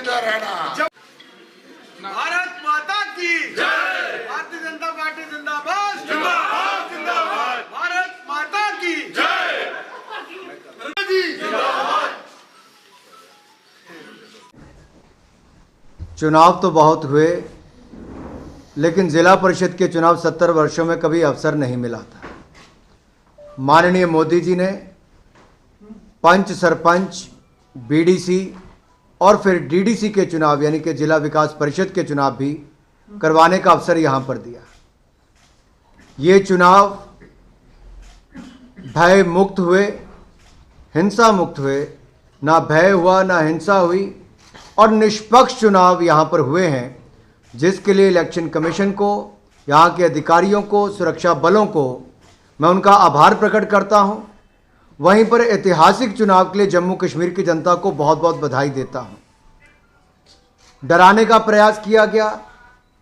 जिंदा रहना। भारत माता की जय। भारतीय जनता पार्टी जिंदाबाद जिंदाबाद जिंदाबाद। भारत माता की जय। चुनाव तो बहुत हुए, लेकिन जिला परिषद के चुनाव 70 वर्षों में कभी अवसर नहीं मिला था। माननीय मोदी जी ने पंच, सरपंच, बीडीसी और फिर डीडीसी के चुनाव यानी कि जिला विकास परिषद के चुनाव भी करवाने का अवसर यहाँ पर दिया। ये चुनाव भय मुक्त हुए, हिंसा मुक्त हुए, ना भय हुआ ना हिंसा हुई और निष्पक्ष चुनाव यहाँ पर हुए हैं, जिसके लिए इलेक्शन कमीशन को, यहाँ के अधिकारियों को, सुरक्षा बलों को मैं उनका आभार प्रकट करता हूँ। वहीं पर ऐतिहासिक चुनाव के लिए जम्मू कश्मीर की जनता को बहुत बहुत बधाई देता हूँ। डराने का प्रयास किया गया,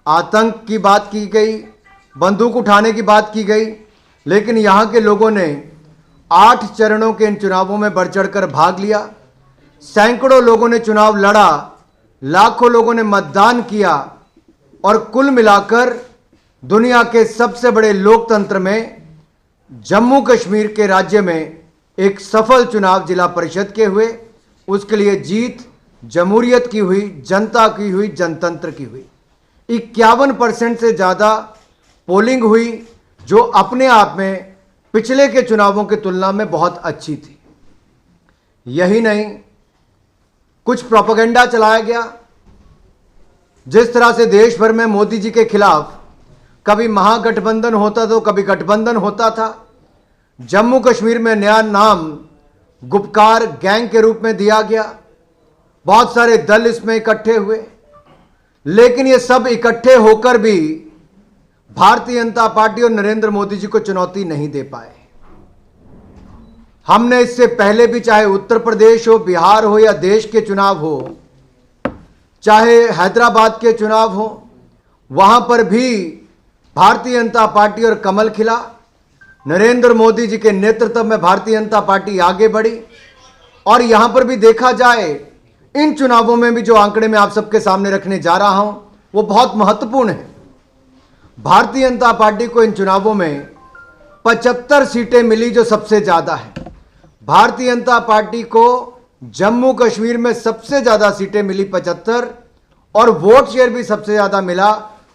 आतंक की बात की गई, बंदूक उठाने की बात की गई, लेकिन यहाँ के लोगों ने 8 चरणों के इन चुनावों में बढ़ चढ़कर भाग लिया। सैकड़ों लोगों ने चुनाव लड़ा, लाखों लोगों ने मतदान किया और कुल मिलाकर दुनिया के सबसे बड़े लोकतंत्र में जम्मू कश्मीर के राज्य में एक सफल चुनाव जिला परिषद के हुए। उसके लिए जीत जमहूरियत की हुई, जनता की हुई, जनतंत्र की हुई। 51% से ज़्यादा पोलिंग हुई, जो अपने आप में पिछले के चुनावों की तुलना में बहुत अच्छी थी। यही नहीं, कुछ प्रोपेगेंडा चलाया गया। जिस तरह से देश भर में मोदी जी के खिलाफ कभी महागठबंधन होता तो कभी गठबंधन होता था, जम्मू कश्मीर में नया नाम गुपकार गैंग के रूप में दिया गया। बहुत सारे दल इसमें इकट्ठे हुए, लेकिन ये सब इकट्ठे होकर भी भारतीय जनता पार्टी और नरेंद्र मोदी जी को चुनौती नहीं दे पाए। हमने इससे पहले भी, चाहे उत्तर प्रदेश हो, बिहार हो या देश के चुनाव हो, चाहे हैदराबाद के चुनाव हो, वहां पर भी भारतीय जनता पार्टी और कमल खिला। नरेंद्र मोदी जी के नेतृत्व में भारतीय जनता पार्टी आगे बढ़ी और यहां पर भी देखा जाए, इन चुनावों में भी जो आंकड़े मैं आप सबके सामने रखने जा रहा हूं वो बहुत महत्वपूर्ण है। भारतीय जनता पार्टी को इन चुनावों में 75 सीटें मिली, जो सबसे ज्यादा है। भारतीय जनता पार्टी को जम्मू कश्मीर में सबसे ज्यादा सीटें मिली 75 और वोट शेयर भी सबसे ज्यादा मिला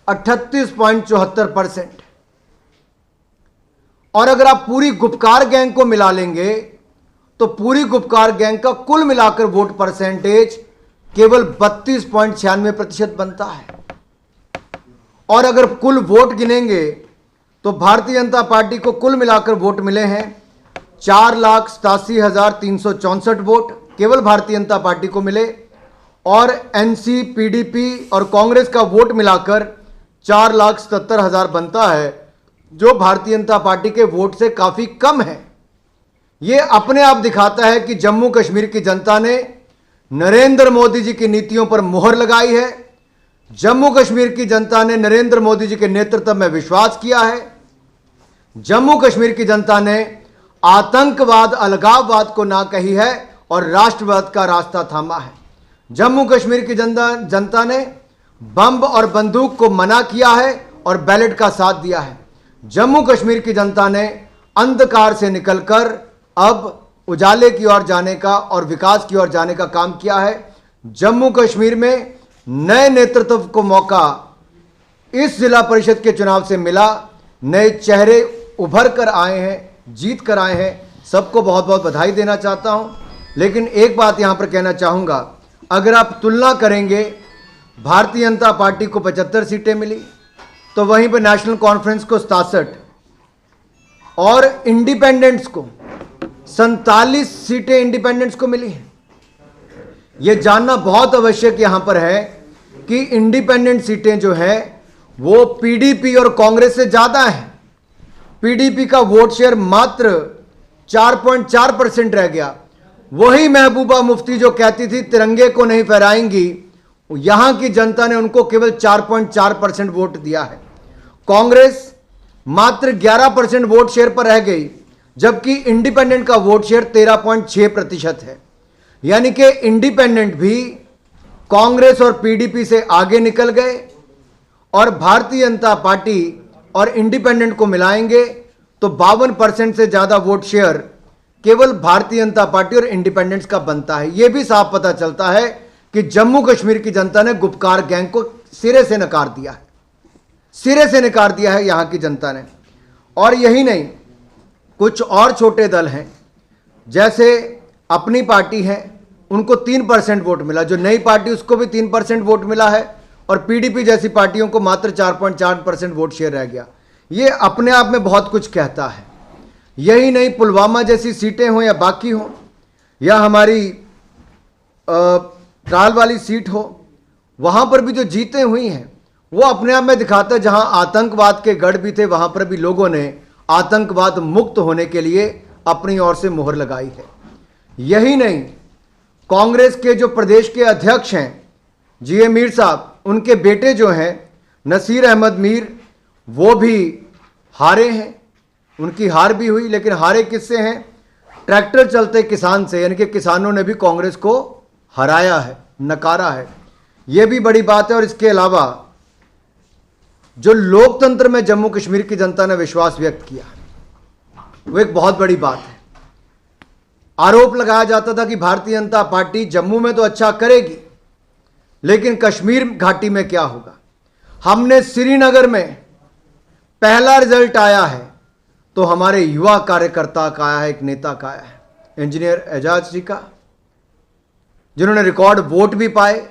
38.74%। और अगर आप पूरी गुपकार गैंग को मिला लेंगे तो पूरी गुपकार गैंग का कुल मिलाकर वोट परसेंटेज केवल 32.96% बनता है। और अगर कुल वोट गिनेंगे तो भारतीय जनता पार्टी को कुल मिलाकर वोट मिले हैं 4,87,364 वोट केवल भारतीय जनता पार्टी को मिले, और एनसी, पीडीपी और कांग्रेस का वोट मिलाकर 4,77,000 बनता है, जो भारतीय जनता पार्टी के वोट से काफी कम है। यह अपने आप दिखाता है कि जम्मू कश्मीर की जनता ने नरेंद्र मोदी जी की नीतियों पर मुहर लगाई है। जम्मू कश्मीर की जनता ने नरेंद्र मोदी जी के नेतृत्व में विश्वास किया है। जम्मू कश्मीर की जनता ने आतंकवाद, अलगाववाद को ना कही है और राष्ट्रवाद का रास्ता थामा है। जम्मू कश्मीर की जनता ने बम और बंदूक को मना किया है और बैलेट का साथ दिया है। जम्मू कश्मीर की जनता ने अंधकार से निकलकर अब उजाले की ओर जाने का और विकास की ओर जाने का काम किया है। जम्मू कश्मीर में नए नेतृत्व को मौका इस जिला परिषद के चुनाव से मिला। नए चेहरे उभर कर आए हैं, जीत कर आए हैं। सबको बहुत बहुत बधाई देना चाहता हूं। लेकिन एक बात यहां पर कहना चाहूंगा, अगर आप तुलना करेंगे, भारतीय जनता पार्टी को 75 सीटें मिली, तो वहीं पर नेशनल कॉन्फ्रेंस को 67 और इंडिपेंडेंट्स को 47 सीटें इंडिपेंडेंट्स को मिली हैं। यह जानना बहुत आवश्यक यहां पर है कि इंडिपेंडेंट सीटें जो है वो पीडीपी और कांग्रेस से ज्यादा है। पीडीपी का वोट शेयर मात्र 4.4% रह गया। वही महबूबा मुफ्ती जो कहती थी तिरंगे को नहीं फहराएंगी, यहां की जनता ने उनको केवल 4.4% वोट दिया है। कांग्रेस मात्र 11% वोट शेयर पर रह गई, जबकि इंडिपेंडेंट का वोट शेयर 13.6% है। यानी कि इंडिपेंडेंट भी कांग्रेस और पीडीपी से आगे निकल गए और भारतीय जनता पार्टी और इंडिपेंडेंट को मिलाएंगे तो 52% से ज्यादा वोट शेयर केवल भारतीय जनता पार्टी और इंडिपेंडेंट्स का बनता है। यह भी साफ पता चलता है कि जम्मू कश्मीर की जनता ने गुपकार गैंग को सिरे से नकार दिया है, सिरे से नकार दिया है यहां की जनता ने। और यही नहीं, कुछ और छोटे दल हैं, जैसे अपनी पार्टी है, उनको 3% वोट मिला, जो नई पार्टी उसको भी 3% वोट मिला है, और पीडीपी जैसी पार्टियों को मात्र 4.4% वोट शेयर रह गया। ये अपने आप में बहुत कुछ कहता है। यही नहीं, पुलवामा जैसी सीटें हों या बाकी हों, या हमारी ट्राल वाली सीट हो, वहां पर भी जो जीतें हुई हैं वो अपने आप में दिखाता है जहां आतंकवाद के गढ़ भी थे वहां पर भी लोगों ने आतंकवाद मुक्त होने के लिए अपनी ओर से मोहर लगाई है। यही नहीं, कांग्रेस के जो प्रदेश के अध्यक्ष हैं जीए मीर साहब, उनके बेटे जो हैं नसीर अहमद मीर, वो भी हारे हैं। उनकी हार भी हुई, लेकिन हारे किससे हैं? ट्रैक्टर चलते किसान से, यानी कि किसानों ने भी कांग्रेस को हराया है, नकारा है। यह भी बड़ी बात है। और इसके अलावा जो लोकतंत्र में जम्मू कश्मीर की जनता ने विश्वास व्यक्त किया, वो एक बहुत बड़ी बात है। आरोप लगाया जाता था कि भारतीय जनता पार्टी जम्मू में तो अच्छा करेगी, लेकिन कश्मीर घाटी में क्या होगा। हमने श्रीनगर में पहला रिजल्ट आया है तो हमारे युवा कार्यकर्ता का आया है, एक नेता का आया है, इंजीनियर एजाज जी का, जिन्होंने रिकॉर्ड वोट भी पाए,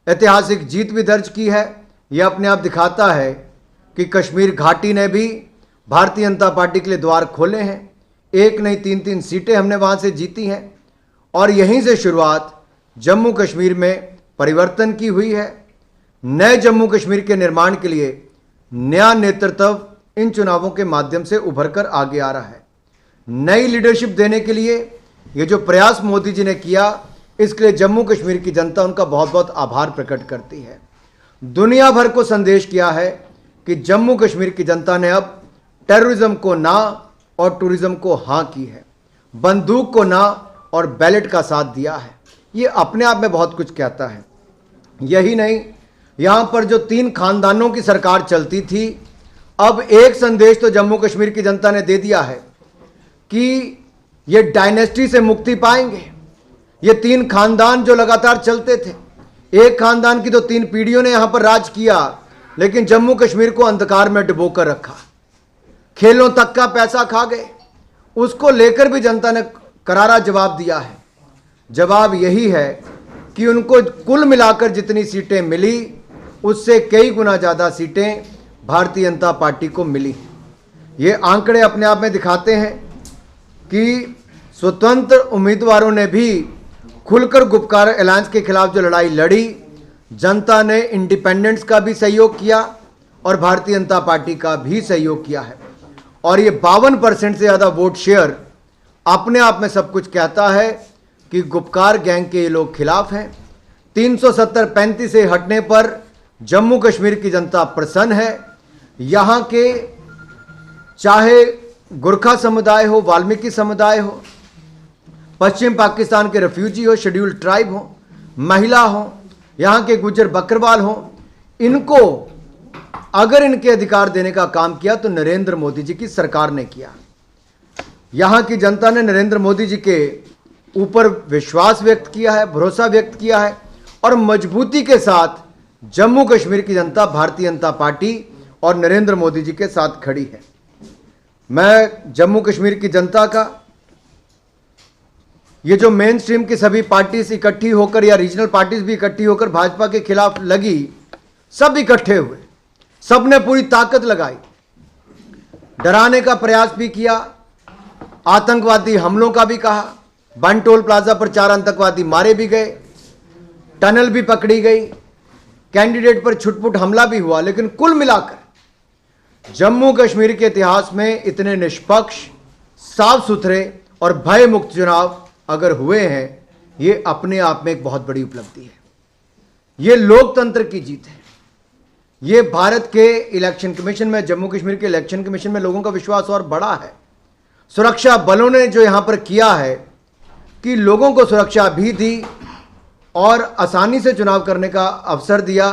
ऐतिहासिक जीत भी दर्ज की है। यह अपने आप दिखाता है कि कश्मीर घाटी ने भी भारतीय जनता पार्टी के लिए द्वार खोले हैं। एक नहीं, 3-3 सीटें हमने वहां से जीती हैं। और यहीं से शुरुआत जम्मू कश्मीर में परिवर्तन की हुई है। नए जम्मू कश्मीर के निर्माण के लिए नया नेतृत्व इन चुनावों के माध्यम से उभर कर आगे आ रहा है। नई लीडरशिप देने के लिए ये जो प्रयास मोदी जी ने किया, इसके लिए जम्मू कश्मीर की जनता उनका बहुत बहुत आभार प्रकट करती है। दुनिया भर को संदेश किया है कि जम्मू कश्मीर की जनता ने अब टेररिज्म को ना और टूरिज्म को हाँ की है, बंदूक को ना और बैलेट का साथ दिया है। ये अपने आप में बहुत कुछ कहता है। यही नहीं, यहां पर जो 3 खानदानों की सरकार चलती थी, अब एक संदेश तो जम्मू कश्मीर की जनता ने दे दिया है कि ये डायनेस्टी से मुक्ति पाएंगे। ये 3 खानदान जो लगातार चलते थे, एक खानदान की तो 3 पीढ़ियों ने यहां पर राज किया, लेकिन जम्मू कश्मीर को अंधकार में डुबोकर रखा, खेलों तक का पैसा खा गए। उसको लेकर भी जनता ने करारा जवाब दिया है। जवाब यही है कि उनको कुल मिलाकर जितनी सीटें मिली, उससे कई गुना ज़्यादा सीटें भारतीय जनता पार्टी को मिली। ये आंकड़े अपने आप में दिखाते हैं कि स्वतंत्र उम्मीदवारों ने भी खुलकर गुपकार अलायंस के खिलाफ जो लड़ाई लड़ी, जनता ने इंडिपेंडेंट्स का भी सहयोग किया और भारतीय जनता पार्टी का भी सहयोग किया है। और ये 52% से ज़्यादा वोट शेयर अपने आप में सब कुछ कहता है कि गुपकार गैंग के ये लोग खिलाफ हैं। 370-35 से हटने पर जम्मू कश्मीर की जनता प्रसन्न है। यहाँ के चाहे गुरखा समुदाय हो, वाल्मीकि समुदाय हो, पश्चिम पाकिस्तान के रेफ्यूजी हो, शेड्यूल्ड ट्राइब हो, महिला हो, यहाँ के गुज्जर बकरवाल हो, इनको अगर इनके अधिकार देने का काम किया तो नरेंद्र मोदी जी की सरकार ने किया। यहाँ की जनता ने नरेंद्र मोदी जी के ऊपर विश्वास व्यक्त किया है, भरोसा व्यक्त किया है, और मजबूती के साथ जम्मू कश्मीर की जनता भारतीय जनता पार्टी और नरेंद्र मोदी जी के साथ खड़ी है। मैं जम्मू कश्मीर की जनता का, ये जो मेन स्ट्रीम की सभी पार्टीज इकट्ठी होकर या रीजनल पार्टीज भी इकट्ठी होकर भाजपा के खिलाफ लगी, सब इकट्ठे हुए, सब ने पूरी ताकत लगाई, डराने का प्रयास भी किया, आतंकवादी हमलों का भी कहा। बनटोल प्लाजा पर 4 आतंकवादी मारे भी गए, टनल भी पकड़ी गई, कैंडिडेट पर छुटपुट हमला भी हुआ। लेकिन कुल मिलाकर जम्मू कश्मीर के इतिहास में इतने निष्पक्ष, साफ सुथरे और भय मुक्त चुनाव अगर हुए हैं, ये अपने आप में एक बहुत बड़ी उपलब्धि है। ये लोकतंत्र की जीत है। ये भारत के इलेक्शन कमीशन में, जम्मू कश्मीर के इलेक्शन कमीशन में लोगों का विश्वास और बढ़ा है। सुरक्षा बलों ने जो यहां पर किया है कि लोगों को सुरक्षा भी दी और आसानी से चुनाव करने का अवसर दिया,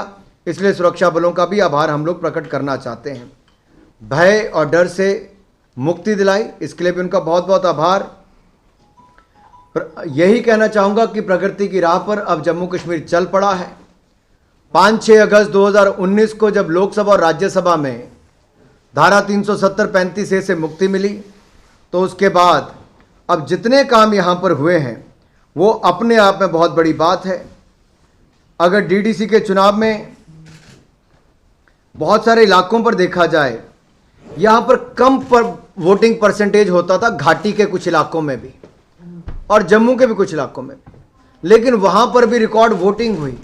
इसलिए सुरक्षा बलों का भी आभार हम लोग प्रकट करना चाहते हैं। भय और डर से मुक्ति दिलाई, इसके लिए भी उनका बहुत बहुत आभार। यही कहना चाहूँगा कि प्रगति की राह पर अब जम्मू कश्मीर चल पड़ा है। 5-6 अगस्त 2019 को जब लोकसभा और राज्यसभा में धारा 370-35A से मुक्ति मिली, तो उसके बाद अब जितने काम यहाँ पर हुए हैं वो अपने आप में बहुत बड़ी बात है। अगर डीडीसी के चुनाव में बहुत सारे इलाकों पर देखा जाए, यहाँ पर कम वोटिंग परसेंटेज होता था, घाटी के कुछ इलाकों में भी और जम्मू के भी कुछ इलाकों में भी, लेकिन वहाँ पर भी रिकॉर्ड वोटिंग हुई।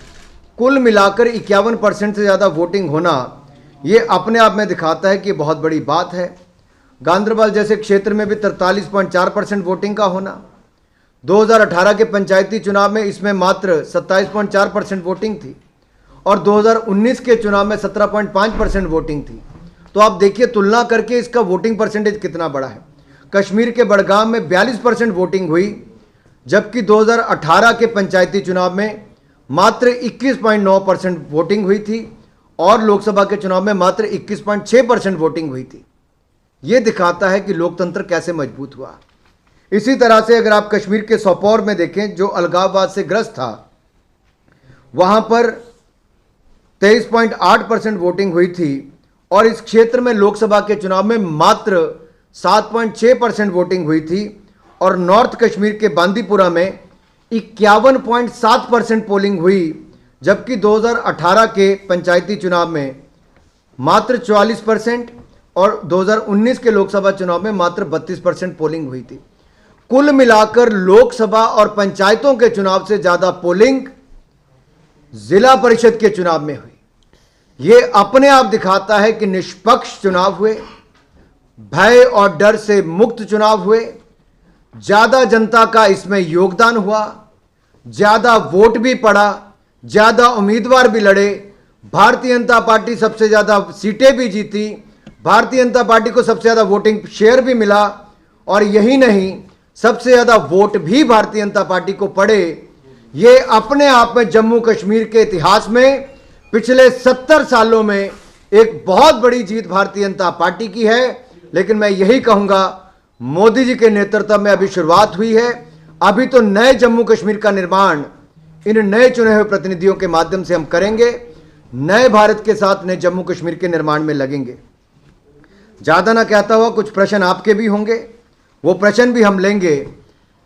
कुल मिलाकर 51% से ज़्यादा वोटिंग होना ये अपने आप में दिखाता है कि बहुत बड़ी बात है। गांदरबल जैसे क्षेत्र में भी 43.4% वोटिंग का होना, 2018 के पंचायती चुनाव में इसमें मात्र 27.4% वोटिंग थी और 2019 के चुनाव में 17.5% वोटिंग थी। तो आप देखिए तुलना करके इसका वोटिंग परसेंटेज कितना बड़ा है। कश्मीर के बड़गाम में 42% वोटिंग हुई, जबकि 2018 के पंचायती चुनाव में मात्र 21.9% वोटिंग हुई थी और लोकसभा के चुनाव में मात्र 21.6% वोटिंग हुई थी। ये दिखाता है कि लोकतंत्र कैसे मजबूत हुआ। इसी तरह से अगर आप कश्मीर के सोपोर में देखें, जो अलगाववाद से ग्रस्त था, वहाँ पर 23.8% वोटिंग हुई थी और इस क्षेत्र में लोकसभा के चुनाव में मात्र 7.6% वोटिंग हुई थी और नॉर्थ कश्मीर के बांदीपुरा में 51.7% पोलिंग हुई, जबकि 2018 के पंचायती चुनाव में मात्र 44% और 2019 के लोकसभा चुनाव में मात्र 32% पोलिंग हुई थी। कुल मिलाकर लोकसभा और पंचायतों के चुनाव से ज़्यादा पोलिंग जिला परिषद के चुनाव में हुई। ये अपने आप दिखाता है कि निष्पक्ष चुनाव हुए, भय और डर से मुक्त चुनाव हुए, ज़्यादा जनता का इसमें योगदान हुआ, ज़्यादा वोट भी पड़ा, ज़्यादा उम्मीदवार भी लड़े, भारतीय जनता पार्टी सबसे ज़्यादा सीटें भी जीती, भारतीय जनता पार्टी को सबसे ज़्यादा वोटिंग शेयर भी मिला और यही नहीं, सबसे ज़्यादा वोट भी भारतीय जनता पार्टी को पड़े। ये अपने आप में जम्मू कश्मीर के इतिहास में पिछले 70 सालों में एक बहुत बड़ी जीत भारतीय जनता पार्टी की है। लेकिन मैं यही कहूँगा, मोदी जी के नेतृत्व में अभी शुरुआत हुई है। अभी तो नए जम्मू कश्मीर का निर्माण इन नए चुने हुए प्रतिनिधियों के माध्यम से हम करेंगे। नए भारत के साथ नए जम्मू कश्मीर के निर्माण में लगेंगे। ज़्यादा ना कहता हुआ, कुछ प्रश्न आपके भी होंगे, वो प्रश्न भी हम लेंगे।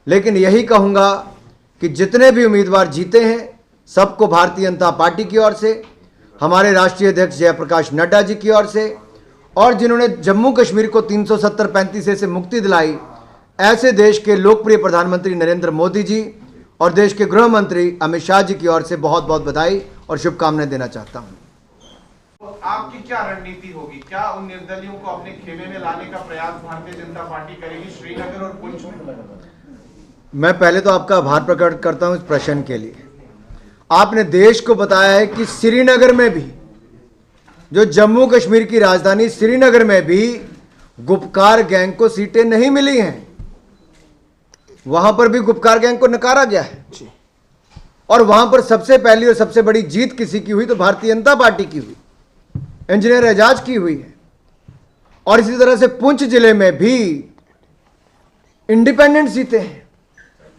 लेकिन यही कहूँगा कि जितने भी उम्मीदवार जीते हैं, सबको भारतीय जनता पार्टी की ओर से, हमारे राष्ट्रीय अध्यक्ष जयप्रकाश नड्डा जी की ओर से, और जिन्होंने जम्मू कश्मीर को 370-35A से मुक्ति दिलाई, ऐसे देश के लोकप्रिय प्रधानमंत्री नरेंद्र मोदी जी और देश के गृह मंत्री अमित शाह जी की ओर से बहुत बहुत बधाई और शुभकामनाएं देना चाहता हूं। तो आपकी क्या रणनीति होगी? क्या उन निर्दलियों को अपने खेमे में लाने का प्रयास भारतीय जनता पार्टी करेगी श्रीनगर और पुंछ में? मैं पहले तो आपका आभार प्रकट करता हूं इस प्रश्न के लिए। आपने देश को बताया है कि श्रीनगर में भी, जो जम्मू कश्मीर की राजधानी श्रीनगर में भी गुपकार गैंग को सीटें नहीं मिली हैं। वहां पर भी गुपकार गैंग को नकारा गया है और वहां पर सबसे पहली और सबसे बड़ी जीत किसी की हुई? तो भारतीय जनता पार्टी की हुई, इंजीनियर एजाज की हुई है। और इसी तरह से पुंछ जिले में भी इंडिपेंडेंट जीते हैं।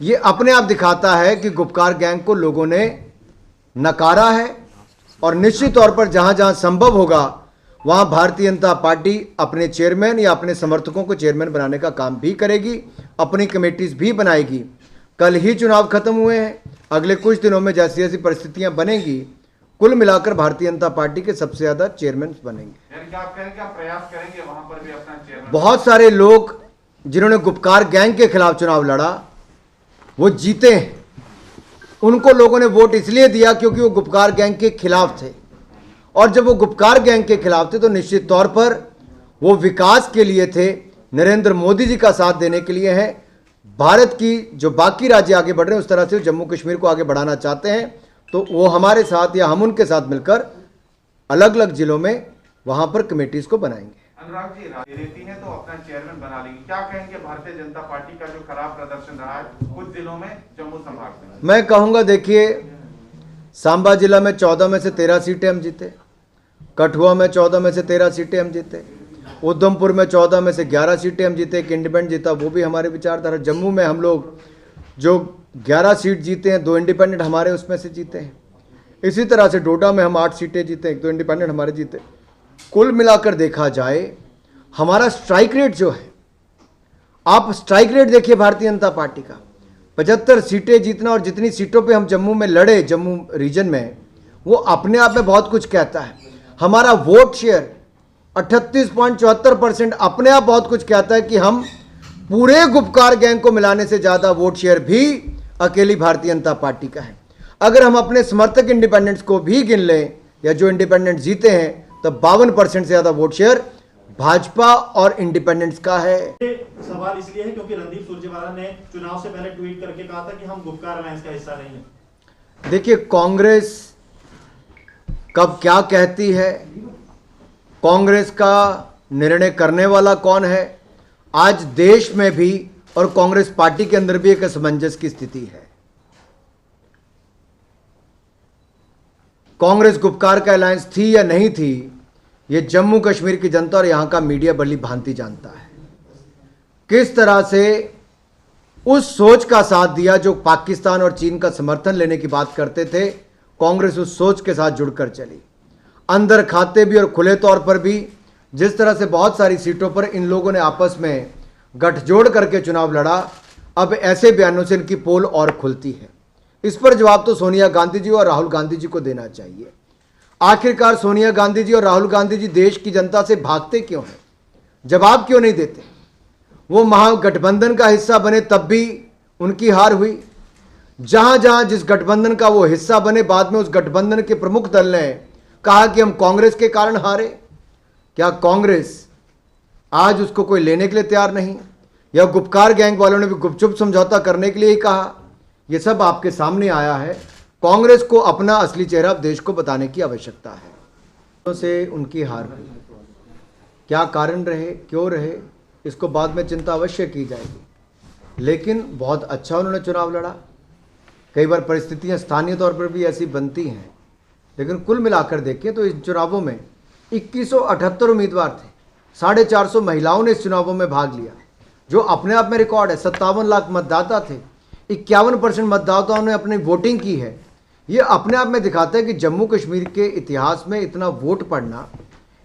ये अपने आप दिखाता है कि गुपकार गैंग को लोगों ने नकारा है और निश्चित तौर पर जहां जहां संभव होगा वहां भारतीय जनता पार्टी अपने चेयरमैन या अपने समर्थकों को चेयरमैन बनाने का काम भी करेगी, अपनी कमेटीज भी बनाएगी। कल ही चुनाव खत्म हुए हैं, अगले कुछ दिनों में जैसी जैसी परिस्थितियां बनेंगी, कुल मिलाकर भारतीय जनता पार्टी के सबसे ज्यादा चेयरमैन बनेंगे। यानी कि आप कहेंगे आप प्रयास करेंगे वहां पर भी अपना चेयरमैन? बहुत सारे लोग जिन्होंने गुपकार गैंग के खिलाफ चुनाव लड़ा, वो जीते हैं। उनको लोगों ने वोट इसलिए दिया क्योंकि वो गुपकार गैंग के खिलाफ थे, और जब वो गुपकार गैंग के खिलाफ थे तो निश्चित तौर पर वो विकास के लिए थे, नरेंद्र मोदी जी का साथ देने के लिए है। भारत की जो बाकी राज्य आगे बढ़ रहे हैं उस तरह से जम्मू कश्मीर को आगे बढ़ाना चाहते हैं, तो वो हमारे साथ या हम उनके साथ मिलकर अलग अलग जिलों में वहां पर कमेटीज को बनाएंगे। अनुराग जी, रहती है तो अपना चेयरमैन बना लेंगे। क्या कहेंगे भारतीय जनता पार्टी का जो खराब प्रदर्शन रहा है कुछ दिनों में जम्मू संभाग में? मैं कहूँगा, देखिए, सांबा जिला में 14 में से 13 सीटें हम जीते, कठुआ में 14 में से 13 सीटें हम जीते, उधमपुर में 14 में से 11 सीटें हम जीते, एक इंडिपेंडेंट जीता, वो भी हमारे विचारधारा। जम्मू में हम लोग जो 11 सीट जीते हैं, 2 इंडिपेंडेंट हमारे उसमें से जीते हैं। इसी तरह से डोडा में हम 8 सीटें जीते, 1-2 इंडिपेंडेंट हमारे जीते। कुल मिलाकर देखा जाए हमारा स्ट्राइक रेट जो है, आप स्ट्राइक रेट देखिए भारतीय जनता पार्टी का, 75 सीटें जीतना और जितनी सीटों पे हम जम्मू में लड़े, जम्मू रीजन में, वो अपने आप में बहुत कुछ कहता है। हमारा वोट शेयर 38.74% अपने आप बहुत कुछ कहता है कि हम पूरे गुपकार गैंग को मिलाने से ज़्यादा वोट शेयर भी अकेली भारतीय जनता पार्टी का है। अगर हम अपने समर्थक इंडिपेंडेंट्स को भी गिन लें या जो इंडिपेंडेंट जीते हैं, तो 52% से ज़्यादा वोट शेयर भाजपा और इंडिपेंडेंट्स का है। सवाल इसलिए है क्योंकि रणदीप सुरजेवाला ने चुनाव से पहले ट्वीट करके कहा था कि हम गुपकार अलायंस का हिस्सा नहीं है। देखिए, कांग्रेस कब क्या कहती है, कांग्रेस का निर्णय करने वाला कौन है, आज देश में भी और कांग्रेस पार्टी के अंदर भी एक असमंजस की स्थिति है। कांग्रेस गुपकार का अलायंस थी या नहीं थी, ये जम्मू कश्मीर की जनता और यहां का मीडिया भली भांति जानता है। किस तरह से उस सोच का साथ दिया जो पाकिस्तान और चीन का समर्थन लेने की बात करते थे, कांग्रेस उस सोच के साथ जुड़कर चली। अंदर खाते भी और खुले तौर पर भी जिस तरह से बहुत सारी सीटों पर इन लोगों ने आपस में गठजोड़ करके चुनाव लड़ा, अब ऐसे बयानों से इनकी पोल और खुलती है। इस पर जवाब तो सोनिया गांधी जी और राहुल गांधी जी को देना चाहिए। आखिरकार सोनिया गांधी जी और राहुल गांधी जी देश की जनता से भागते क्यों हैं, जवाब क्यों नहीं देते? वो महागठबंधन का हिस्सा बने तब भी उनकी हार हुई। जहां जहां जिस गठबंधन का वो हिस्सा बने, बाद में उस गठबंधन के प्रमुख दल ने कहा कि हम कांग्रेस के कारण हारे। क्या कांग्रेस आज उसको कोई लेने के लिए तैयार नहीं, या गुपकार गैंग वालों ने भी गुपचुप समझौता करने के लिए ही कहा? ये सब आपके सामने आया है। कांग्रेस को अपना असली चेहरा देश को बताने की आवश्यकता है। से उनकी हार हुई, क्या कारण रहे, क्यों रहे, इसको बाद में चिंता अवश्य की जाएगी। लेकिन बहुत अच्छा उन्होंने चुनाव लड़ा। कई बार परिस्थितियां स्थानीय तौर पर भी ऐसी बनती हैं, लेकिन कुल मिलाकर देखें तो इन चुनावों में 2178 उम्मीदवार थे, 450 महिलाओं ने इस चुनावों में भाग लिया, जो अपने आप में रिकॉर्ड है। 57 लाख मतदाता थे, 51% मतदाताओं ने अपनी वोटिंग की है। ये अपने आप में दिखाता है कि जम्मू कश्मीर के इतिहास में इतना वोट पड़ना,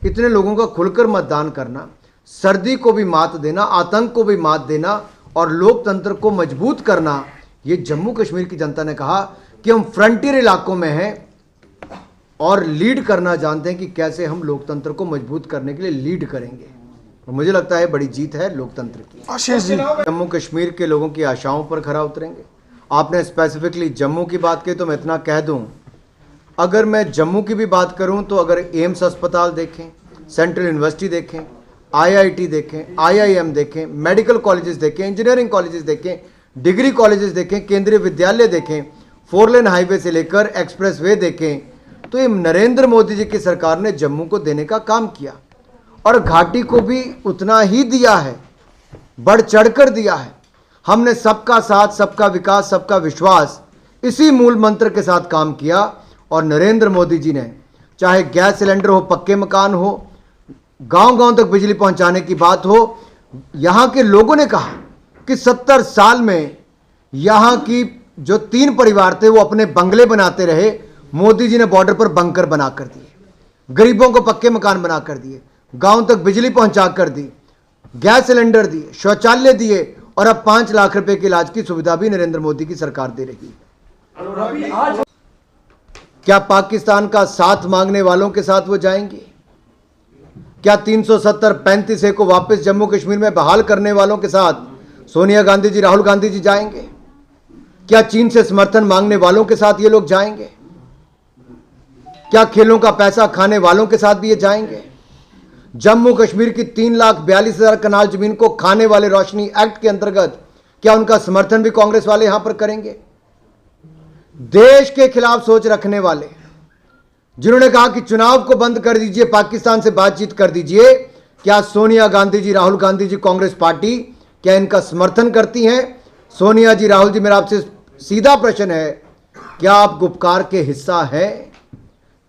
इतने लोगों का खुलकर मतदान करना, सर्दी को भी मात देना, आतंक को भी मात देना और लोकतंत्र को मजबूत करना, ये जम्मू कश्मीर की जनता ने कहा कि हम फ्रंटियर इलाकों में हैं और लीड करना जानते हैं कि कैसे हम लोकतंत्र को मजबूत करने के लिए लीड करेंगे। और मुझे लगता है बड़ी जीत है लोकतंत्र की। जम्मू कश्मीर के लोगों की आशाओं पर खरा उतरेंगे। आपने स्पेसिफिकली जम्मू की बात की, तो मैं इतना कह दूं, अगर मैं जम्मू की भी बात करूं तो अगर एम्स अस्पताल देखें, सेंट्रल यूनिवर्सिटी देखें, IIT देखें, IIM देखें, मेडिकल कॉलेजेस देखें, इंजीनियरिंग कॉलेजेस देखें, डिग्री कॉलेजेस देखें, केंद्रीय विद्यालय देखें, 4 लेन हाईवे से लेकर एक्सप्रेसवे देखें, तो ये नरेंद्र मोदी जी की सरकार ने जम्मू को देने का काम किया और घाटी को भी उतना ही दिया है, बढ़ चढ़कर दिया है। हमने सबका साथ, सबका विकास, सबका विश्वास, इसी मूल मंत्र के साथ काम किया और नरेंद्र मोदी जी ने, चाहे गैस सिलेंडर हो, पक्के मकान हो, गांव-गांव तक बिजली पहुंचाने की बात हो, यहां के लोगों ने कहा कि 70 साल में यहां की जो 3 परिवार थे वो अपने बंगले बनाते रहे, मोदी जी ने बॉर्डर पर बंकर बना कर दिए, गरीबों को पक्के मकान बना कर दिए, गांव तक बिजली पहुंचा कर दी, गैस सिलेंडर दिए, शौचालय दिए और अब 5 लाख रुपए के इलाज की सुविधा भी नरेंद्र मोदी की सरकार दे रही है। क्या पाकिस्तान का साथ मांगने वालों के साथ वो जाएंगे? क्या 370-35A को वापस जम्मू कश्मीर में बहाल करने वालों के साथ सोनिया गांधी जी, राहुल गांधी जी जाएंगे? क्या चीन से समर्थन मांगने वालों के साथ ये लोग जाएंगे? क्या खेलों का पैसा खाने वालों के साथ भी ये जाएंगे? जम्मू कश्मीर की 3,42,000 कनाल जमीन को खाने वाले रोशनी एक्ट के अंतर्गत क्या उनका समर्थन भी कांग्रेस वाले यहां पर करेंगे? देश के खिलाफ सोच रखने वाले जिन्होंने कहा कि चुनाव को बंद कर दीजिए, पाकिस्तान से बातचीत कर दीजिए, क्या सोनिया गांधी जी, राहुल गांधी जी, कांग्रेस पार्टी क्या इनका समर्थन करती हैं? सोनिया जी, राहुल जी, मेरा आपसे सीधा प्रश्न है, क्या आप गुपकार के हिस्सा हैं?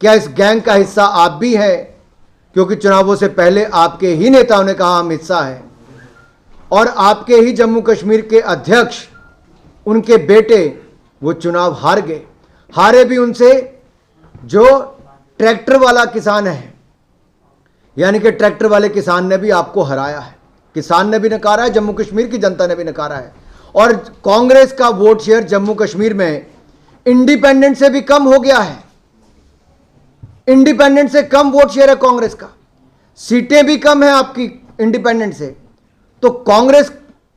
क्या इस गैंग का हिस्सा आप भी हैं? क्योंकि चुनावों से पहले आपके ही नेताओं ने कहा हम हिस्सा हैं, और आपके ही जम्मू कश्मीर के अध्यक्ष, उनके बेटे वो चुनाव हार गए। हारे भी उनसे जो ट्रैक्टर वाला किसान है, यानी कि ट्रैक्टर वाले किसान ने भी आपको हराया है। किसान ने भी नकारा है, जम्मू कश्मीर की जनता ने भी नकारा है। और कांग्रेस का वोट शेयर जम्मू कश्मीर में इंडिपेंडेंट से भी कम हो गया है। इंडिपेंडेंट से कम वोट शेयर है कांग्रेस का, सीटें भी कम है आपकी इंडिपेंडेंट से। तो कांग्रेस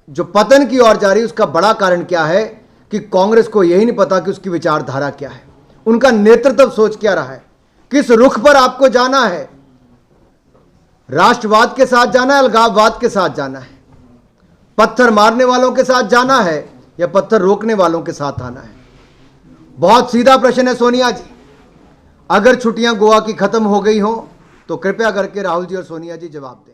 जो पतन की ओर जा रही है, उसका बड़ा कारण क्या है कि कांग्रेस को यही नहीं पता कि उसकी विचारधारा क्या है, उनका नेतृत्व सोच क्या रहा है, किस रुख पर आपको जाना है। राष्ट्रवाद के साथ जाना है, अलगाववाद के साथ जाना है, पत्थर मारने वालों के साथ जाना है या पत्थर रोकने वालों के साथ आना है। बहुत सीधा प्रश्न है सोनिया जी। अगर छुट्टियां गोवा की खत्म हो गई हो तो कृपया करके राहुल जी और सोनिया जी जवाब दें।